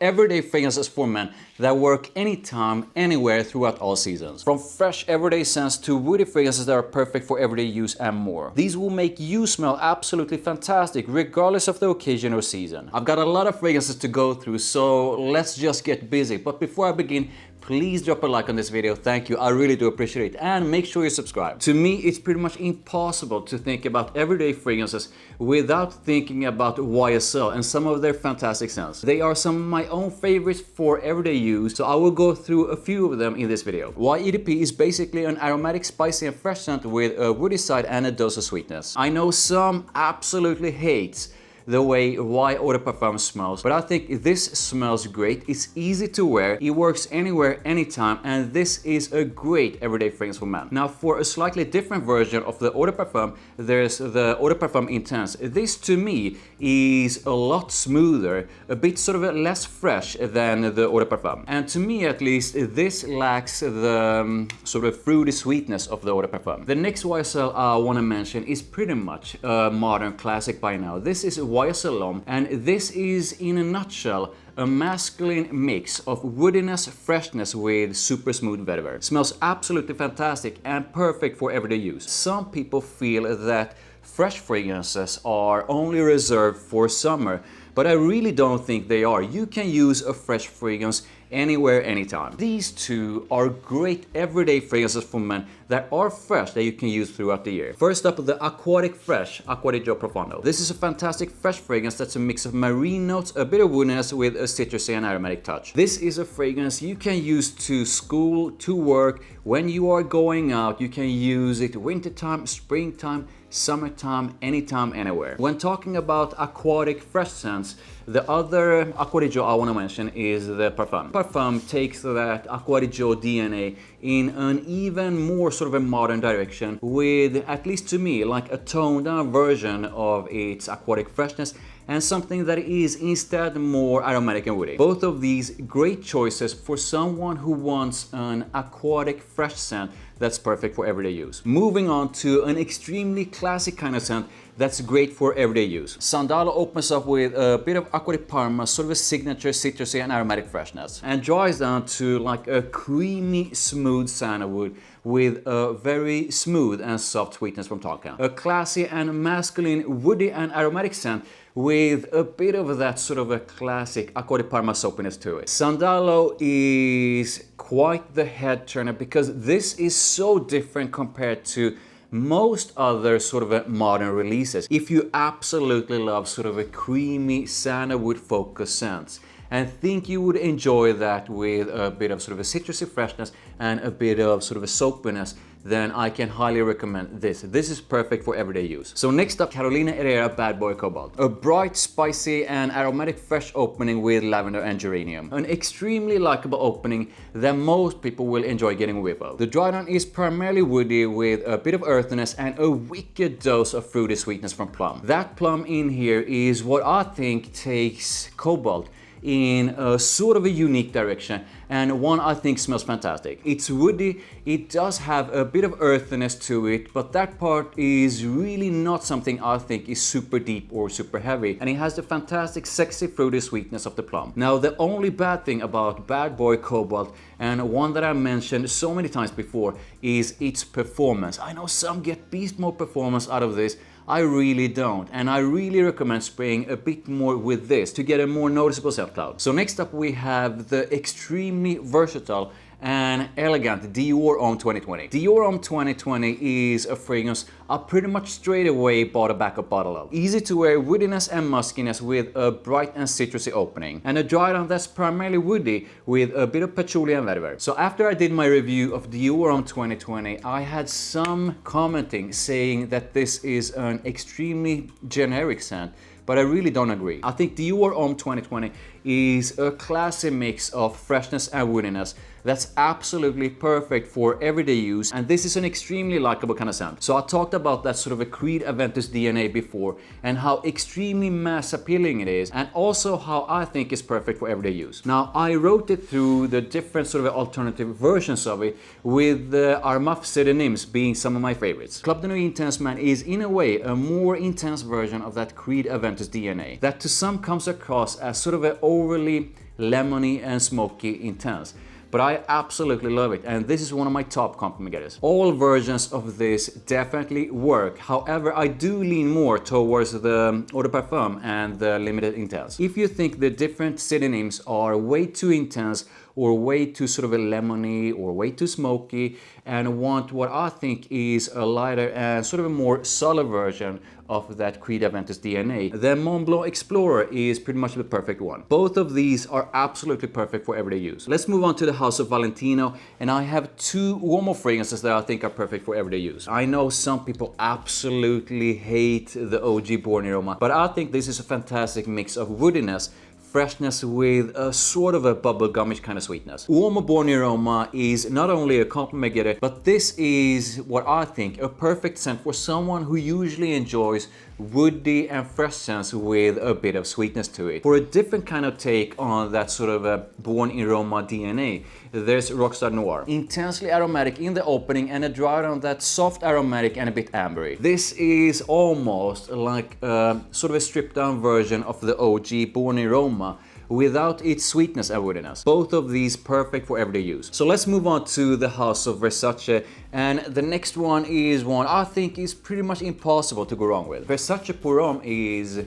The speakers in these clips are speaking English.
Everyday fragrances for men that work anytime, anywhere, throughout all seasons. From fresh everyday scents to woody fragrances that are perfect for everyday use and more. These will make you smell absolutely fantastic regardless of the occasion or season. I've got a lot of fragrances to go through, so let's just get busy. But before I begin, please drop a like on this video, thank you, I really do appreciate it, and make sure you subscribe. To me, it's pretty much impossible to think about everyday fragrances without thinking about YSL and some of their fantastic scents. They are some of my own favorites for everyday use, so I will go through a few of them in this video. YEDP is basically an aromatic, spicy and fresh scent with a woody side and a dose of sweetness. I know some absolutely hates the way Eau de Parfum smells, but I think this smells great. It's easy to wear, it works anywhere, anytime, and this is a great everyday fragrance for men. Now, for a slightly different version of the Eau de Parfum, there's the Eau de Parfum Intense. This to me is a lot smoother, a bit sort of less fresh than the Eau de Parfum. And to me at least, this lacks the sort of fruity sweetness of the Eau de Parfum. The next YSL I want to mention is pretty much a modern classic by now. This is YSL L'homme, and this is in a nutshell a masculine mix of woodiness, freshness with super smooth vetiver. Smells absolutely fantastic and perfect for everyday use. Some people feel that fresh fragrances are only reserved for summer, but I really don't think they are. You can use a fresh fragrance anywhere, anytime. These two are great everyday fragrances for men that are fresh that you can use throughout the year. First up, the Aquatic Fresh, Acqua di Gio Profondo. This is a fantastic fresh fragrance that's a mix of marine notes, a bit of woodiness with a citrusy and aromatic touch. This is a fragrance you can use to school, to work, when you are going out. You can use it wintertime, springtime, summertime, anytime, anywhere. When talking about aquatic fresh scents, the other Acqua di Gio I want to mention is the Parfum. Parfum takes that Acqua di Gio DNA in an even more sort of a modern direction with, at least to me, like a toned down version of its aquatic freshness and something that is instead more aromatic and woody. Both of these great choices for someone who wants an aquatic fresh scent that's perfect for everyday use. Moving on to an extremely classic kind of scent that's great for everyday use. Sandalo opens up with a bit of Acqua di Parma, sort of a signature citrusy and aromatic freshness, and dries down to like a creamy, smooth sandalwood with a very smooth and soft sweetness from tonka. A classy and masculine, woody and aromatic scent with a bit of that sort of a classic Acqua di Parma soapiness to it. Sandalo is quite the head turner because this is so different compared to most other sort of modern releases. If you absolutely love sort of a creamy sandalwood focused scents and think you would enjoy that with a bit of sort of a citrusy freshness and a bit of sort of a soapiness, then I can highly recommend this. This is perfect for everyday use. So next up, Carolina Herrera Bad Boy Cobalt. A bright, spicy and aromatic fresh opening with lavender and geranium. An extremely likable opening that most people will enjoy getting a whiff of. The dry down is primarily woody with a bit of earthiness and a wicked dose of fruity sweetness from plum. That plum in here is what I think takes Cobalt in a sort of a unique direction, and one I think smells fantastic. It's woody, it does have a bit of earthiness to it, but that part is really not something I think is super deep or super heavy, and it has the fantastic sexy fruity sweetness of the plum. Now, the only bad thing about Bad Boy Cobalt, and one that I mentioned so many times before, is its performance. I know some get beast mode performance out of this, I really don't, and I really recommend spraying a bit more with this to get a more noticeable scent cloud. So next up we have the extremely versatile and elegant Dior Homme 2020. Dior Homme 2020 is a fragrance I pretty much straight away bought a backup bottle of. Easy to wear woodiness and muskiness with a bright and citrusy opening, and a dry down that's primarily woody with a bit of patchouli and vetiver. So after I did my review of Dior Homme 2020, I had some commenting saying that this is an extremely generic scent, but I really don't agree. I think Dior Homme 2020 is a classy mix of freshness and woodiness that's absolutely perfect for everyday use, and this is an extremely likable kind of scent. So I talked about that sort of a Creed Aventus DNA before and how extremely mass appealing it is, and also how I think it's perfect for everyday use. Now, I wrote it through the different sort of alternative versions of it, with the Armaf pseudonyms being some of my favorites. Club de Nuit Intense Man is in a way a more intense version of that Creed Aventus DNA that to some comes across as sort of an overly lemony and smoky intense. But I absolutely love it, and this is one of my top compliment getters. All versions of this definitely work. However, I do lean more towards the Eau de Parfum and the Limited Intense. If you think the different synonyms are way too intense or way too sort of a lemony or way too smoky and want what I think is a lighter and sort of a more solid version of that Creed Aventus DNA, then Montblanc Explorer is pretty much the perfect one. Both of these are absolutely perfect for everyday use. Let's move on to the house of Valentino, and I have two Uomo fragrances that I think are perfect for everyday use. I know some people absolutely hate the OG Born in Roma, but I think this is a fantastic mix of woodiness, freshness with a sort of a bubblegummish kind of sweetness. Uomo Born in Roma is not only a compliment getter, but this is what I think a perfect scent for someone who usually enjoys woody and fresh scents with a bit of sweetness to it. For a different kind of take on that sort of a Born in Roma DNA, there's Rockstud Noir. Intensely aromatic in the opening and a dry on that soft aromatic and a bit ambery. This is almost like a sort of a stripped down version of the OG Born in Roma without its sweetness and woodiness. Both of these perfect for everyday use. So let's move on to the house of Versace, and the next one is one I think is pretty much impossible to go wrong with. Versace Pour Homme is...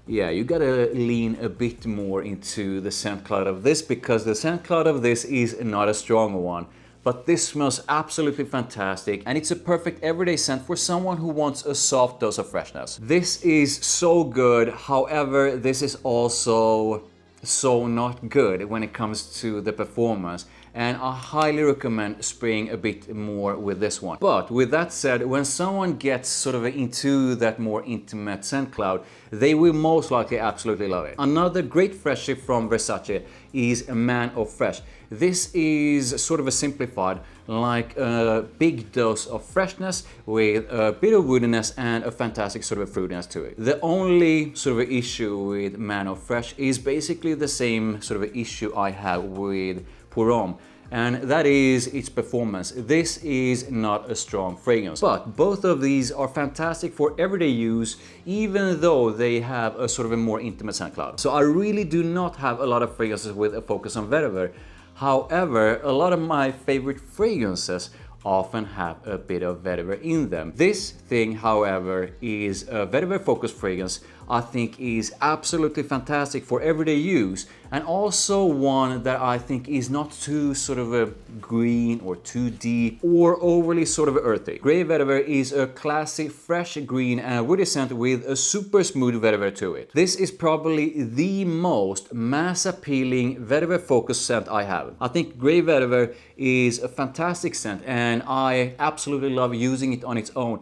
yeah, you gotta lean a bit more into the scent cloud of this, because the scent cloud of this is not a strong one. But this smells absolutely fantastic, and it's a perfect everyday scent for someone who wants a soft dose of freshness. This is so good, however, this is also so not good when it comes to the performance, and I highly recommend spraying a bit more with this one. But with that said, when someone gets sort of into that more intimate scent cloud, they will most likely absolutely love it. Another great freshie from Versace is Man Eau Fraîche. This is sort of a simplified, like a big dose of freshness with a bit of woodiness and a fantastic sort of fruitiness to it. The only sort of issue with Man Eau Fraîche is basically the same sort of issue I have with Pour Homme, and that is its performance. This is not a strong fragrance, but both of these are fantastic for everyday use, even though they have a sort of a more intimate scent cloud. So I really do not have a lot of fragrances with a focus on vetiver. However, a lot of my favorite fragrances often have a bit of vetiver in them. This thing, however, is a vetiver focused fragrance I think is absolutely fantastic for everyday use, and also one that I think is not too sort of a green or too deep or overly sort of earthy. Grey vetiver is a classy, fresh green and woody scent with a super smooth vetiver to it. This is probably the most mass appealing vetiver focused scent I have. I think grey vetiver is a fantastic scent, and I absolutely love using it on its own.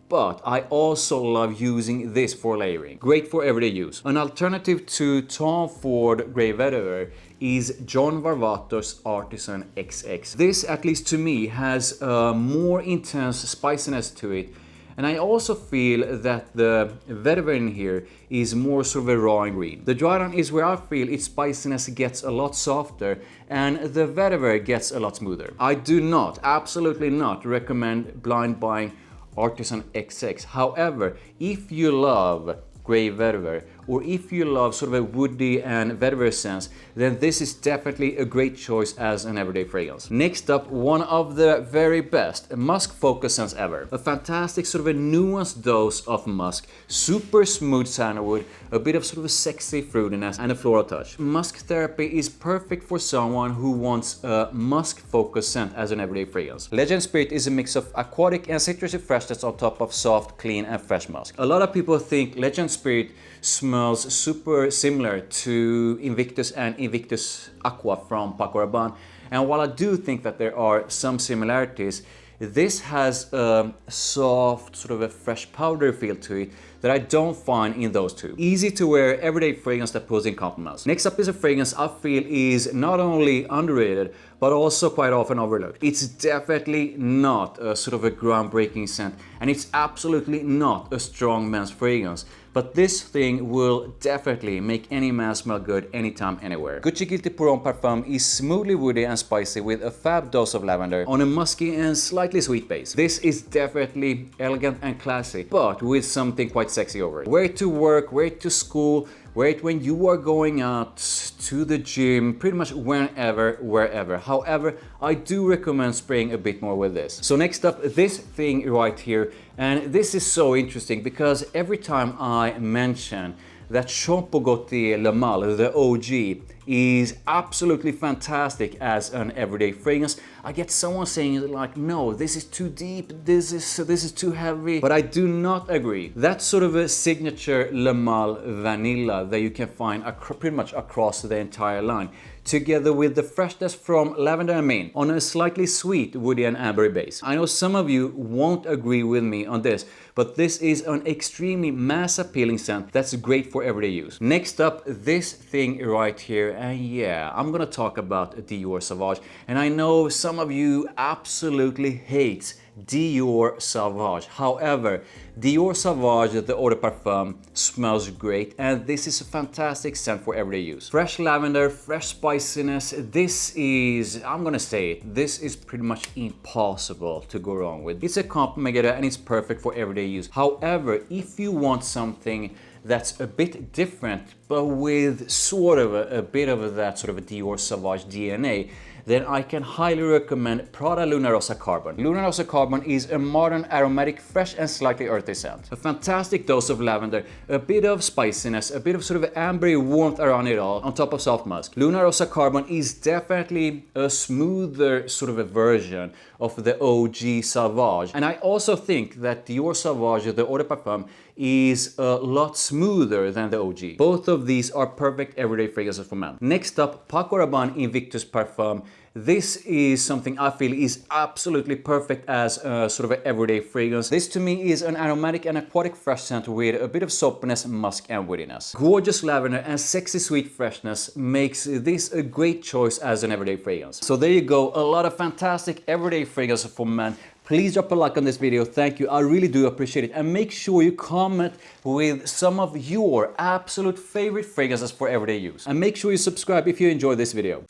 But I also love using this for layering. Great for everyday use. An alternative to Tom Ford Grey Vetiver is John Varvatos Artisan XX. This, at least to me, has a more intense spiciness to it. And I also feel that the vetiver in here is more sort of a raw and green. The dry down is where I feel its spiciness gets a lot softer and the vetiver gets a lot smoother. I do not, absolutely not, recommend blind buying Artisan XX. However, if you love grey vetiver, or if you love sort of a woody and vetiver scents, then this is definitely a great choice as an everyday fragrance. Next up, one of the very best musk focus scents ever. A fantastic sort of a nuanced dose of musk, super smooth sandalwood, a bit of sort of a sexy fruitiness and a floral touch. Musk therapy is perfect for someone who wants a musk focused scent as an everyday fragrance. Legend Spirit is a mix of aquatic and citrusy freshness on top of soft, clean and fresh musk. A lot of people think Legend Spirit smells super similar to Invictus and Invictus Aqua from Paco Rabanne, and while I do think that there are some similarities, this has a soft, sort of a fresh powder feel to it that I don't find in those two. Easy to wear everyday fragrance that pulls in compliments. Next up is a fragrance I feel is not only underrated, but also quite often overlooked. It's definitely not a sort of a groundbreaking scent, and it's absolutely not a strong men's fragrance. But this thing will definitely make any man smell good anytime, anywhere. Gucci Guilty Pour Homme Parfum is smoothly woody and spicy with a fab dose of lavender on a musky and slightly sweet base. This is definitely elegant and classy, but with something quite sexy over it. Wear it to work, wear it to school, Wear it when you are going out to the gym, pretty much whenever, wherever. However, I do recommend spraying a bit more with this. So next up, this thing right here, and this is so interesting because every time I mention that Shampoo Gaultier Le Male, the OG, is absolutely fantastic as an everyday fragrance, I get someone saying like, no, this is too deep, this is too heavy. But I do not agree. That's sort of a signature Le Male vanilla that you can find pretty much across the entire line, together with the freshness from lavender and mint on a slightly sweet woody and ambery base. I know some of you won't agree with me on this, but this is an extremely mass appealing scent that's great for everyday use. Next up, this thing right here, and yeah, I'm gonna talk about Dior Sauvage. And I know some of you absolutely hate Dior Sauvage. However, Dior Sauvage, the eau de parfum, smells great, and this is a fantastic scent for everyday use. Fresh lavender, fresh spiciness. This is, I'm gonna say it, this is pretty much impossible to go wrong with. It's a compliment getter and it's perfect for everyday use. However, if you want something that's a bit different, but with sort of a bit of that sort of a Dior Sauvage DNA, then I can highly recommend Prada Luna Rossa Carbon. Luna Rossa Carbon is a modern, aromatic, fresh and slightly earthy scent. A fantastic dose of lavender, a bit of spiciness, a bit of sort of ambery warmth around it all, on top of soft musk. Luna Rossa Carbon is definitely a smoother sort of a version of the OG Sauvage. And I also think that Dior Sauvage, the eau de parfum, is a lot smoother than the OG. Both of these are perfect everyday fragrances for men. Next up, Paco Rabanne Invictus Parfum. This is something I feel is absolutely perfect as a sort of an everyday fragrance. This to me is an aromatic and aquatic fresh scent with a bit of soapiness, musk and woodiness. Gorgeous lavender and sexy sweet freshness makes this a great choice as an everyday fragrance. So there you go, a lot of fantastic everyday fragrances for men. Please drop a like on this video, thank you, I really do appreciate it. And make sure you comment with some of your absolute favorite fragrances for everyday use. And make sure you subscribe if you enjoyed this video.